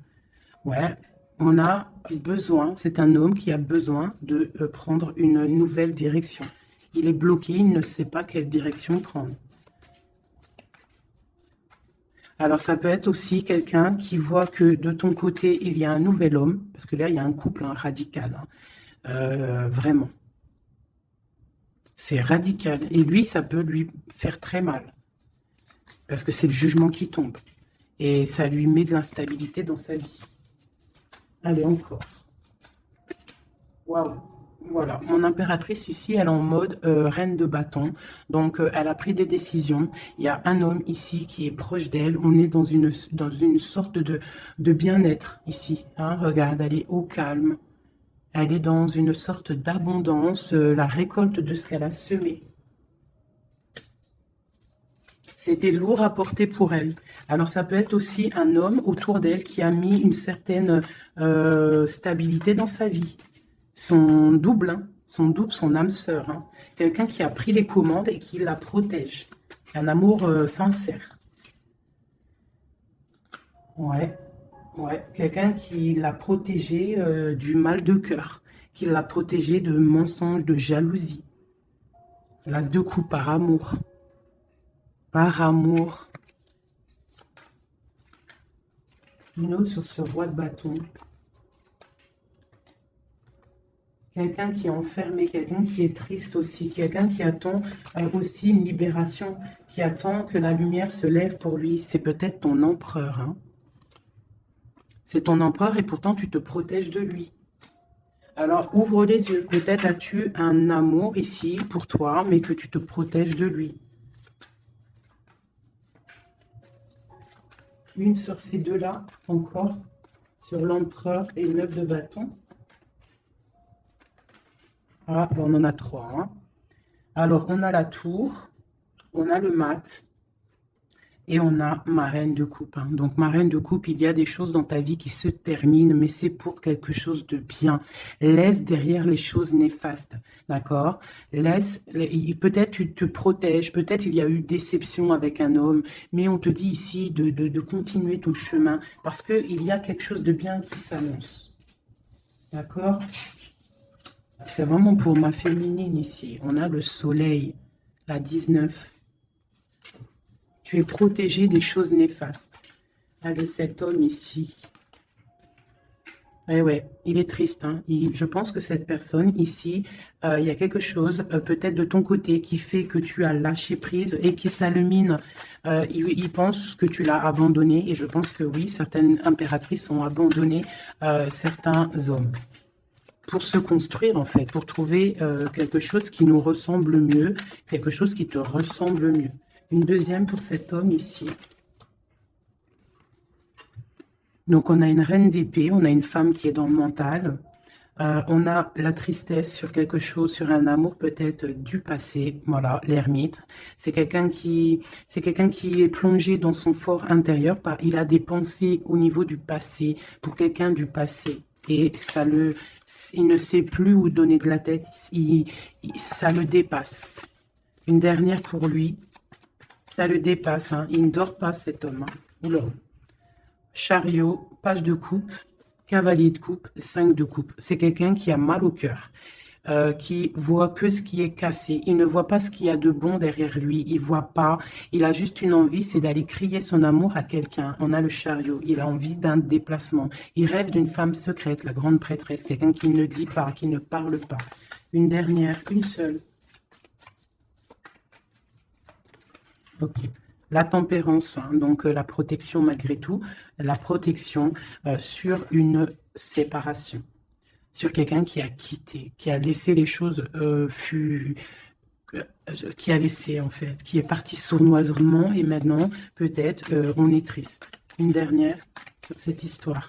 Ouais, on a besoin, c'est un homme qui a besoin de prendre une nouvelle direction. Il est bloqué, il ne sait pas quelle direction prendre. Alors, ça peut être aussi quelqu'un qui voit que de ton côté, il y a un nouvel homme, parce que là, il y a un couple hein, radical, hein, vraiment. C'est radical. Et lui, ça peut lui faire très mal, parce que c'est le jugement qui tombe. Et ça lui met de l'instabilité dans sa vie. Allez, encore. Waouh! Voilà, mon impératrice ici, elle est en mode reine de bâton. Donc, elle a pris des décisions. Il y a un homme ici qui est proche d'elle. On est dans une sorte de bien-être ici. Hein. Regarde, elle est au calme. Elle est dans une sorte d'abondance, la récolte de ce qu'elle a semé. C'était lourd à porter pour elle. Alors, ça peut être aussi un homme autour d'elle qui a mis une certaine stabilité dans sa vie. Son double, hein, son âme sœur. Hein. Quelqu'un qui a pris les commandes et qui la protège. Un amour sincère. Ouais, ouais. Quelqu'un qui l'a protégé du mal de cœur. Qui l'a protégé de mensonges, de jalousie. L'as de coupe par amour. Par amour. Une autre sur ce roi de bâton. Quelqu'un qui est enfermé, quelqu'un qui est triste aussi, quelqu'un qui attend aussi une libération, qui attend que la lumière se lève pour lui. C'est peut-être ton empereur. Hein. C'est ton empereur et pourtant tu te protèges de lui. Alors, ouvre les yeux. Peut-être as-tu un amour ici pour toi, mais que tu te protèges de lui. Une sur ces deux-là, encore, sur l'empereur et le 9 de bâton. Ah, on en a trois. Hein. Alors, on a la tour, on a le mat, et on a ma reine de coupe. Hein. Donc, ma reine de coupe, il y a des choses dans ta vie qui se terminent, mais c'est pour quelque chose de bien. Laisse derrière les choses néfastes, d'accord? Peut-être tu te protèges, peut-être il y a eu déception avec un homme, mais on te dit ici de continuer ton chemin, parce qu'il y a quelque chose de bien qui s'annonce, d'accord? C'est vraiment pour ma féminine ici. On a le soleil, la 19. Tu es protégé des choses néfastes. Avec cet homme ici. Eh ouais, il est triste. Hein. Je pense que cette personne ici, il y a quelque chose peut-être de ton côté qui fait que tu as lâché prise et qui s'alumine. Il pense que tu l'as abandonné et je pense que oui, certaines impératrices ont abandonné certains hommes pour se construire en fait, pour trouver quelque chose qui nous ressemble mieux, quelque chose qui te ressemble mieux. Une deuxième pour cet homme ici. Donc, on a une reine d'épée, on a une femme qui est dans le mental. On a la tristesse sur quelque chose, sur un amour peut-être du passé. Voilà, l'ermite. C'est quelqu'un qui est plongé dans son fort intérieur. Il a des pensées au niveau du passé, pour quelqu'un du passé. Et il ne sait plus où donner de la tête. Ça le dépasse. Une dernière pour lui. Ça le dépasse. Hein. Il ne dort pas, cet homme. Hein. Oula. Chariot, page de coupe, cavalier de coupe, 5 de coupe. C'est quelqu'un qui a mal au cœur, qui voit que ce qui est cassé. Il ne voit pas ce qu'il y a de bon derrière lui. Il voit pas. Il a juste une envie, c'est d'aller crier son amour à quelqu'un. On a le chariot. Il a envie d'un déplacement. Il rêve d'une femme secrète, la grande prêtresse, quelqu'un qui ne dit pas, qui ne parle pas. Une dernière, une seule. Ok. La tempérance, hein, donc la protection malgré tout, la protection sur une séparation, sur quelqu'un qui a quitté, qui a laissé les choses, qui a laissé en fait, qui est parti sournoisement et maintenant peut-être on est triste. Une dernière sur cette histoire.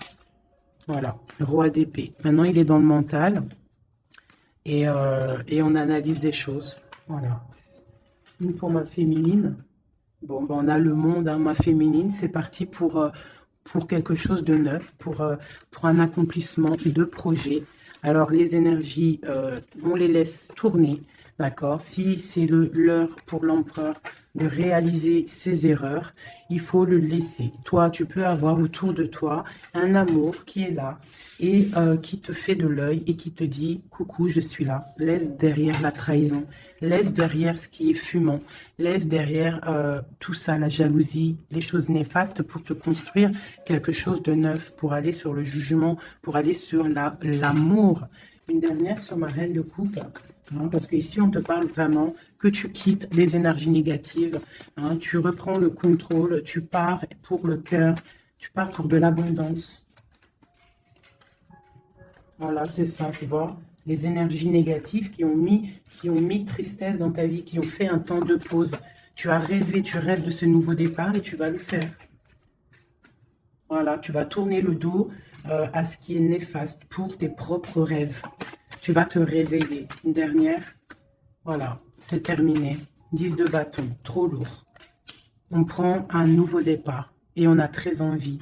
Voilà, le roi d'épée. Maintenant il est dans le mental et on analyse des choses. Voilà. Une pour ma féminine. Bon, ben on a le monde, hein, ma féminine, c'est parti pour quelque chose de neuf, pour un accomplissement de projet. Alors, les énergies, on les laisse tourner, d'accord? Si c'est l'heure pour l'empereur de réaliser ses erreurs, il faut le laisser. Toi, tu peux avoir autour de toi un amour qui est là et qui te fait de l'œil et qui te dit « Coucou, je suis là ». Laisse derrière la trahison, laisse derrière ce qui est fumant, laisse derrière tout ça, la jalousie, les choses néfastes pour te construire quelque chose de neuf, pour aller sur le jugement, pour aller sur l'amour. Une dernière sur ma reine de coupe, hein, parce qu'ici on te parle vraiment que tu quittes les énergies négatives, hein, tu reprends le contrôle, tu pars pour le cœur, tu pars pour de l'abondance. Voilà, c'est ça, tu vois. Les énergies négatives qui ont mis tristesse dans ta vie, qui ont fait un temps de pause. Tu as rêvé, tu rêves de ce nouveau départ et tu vas le faire. Voilà, tu vas tourner le dos à ce qui est néfaste pour tes propres rêves. Tu vas te réveiller. Une dernière. Voilà, c'est terminé. 10 de bâton, trop lourd. On prend un nouveau départ et on a très envie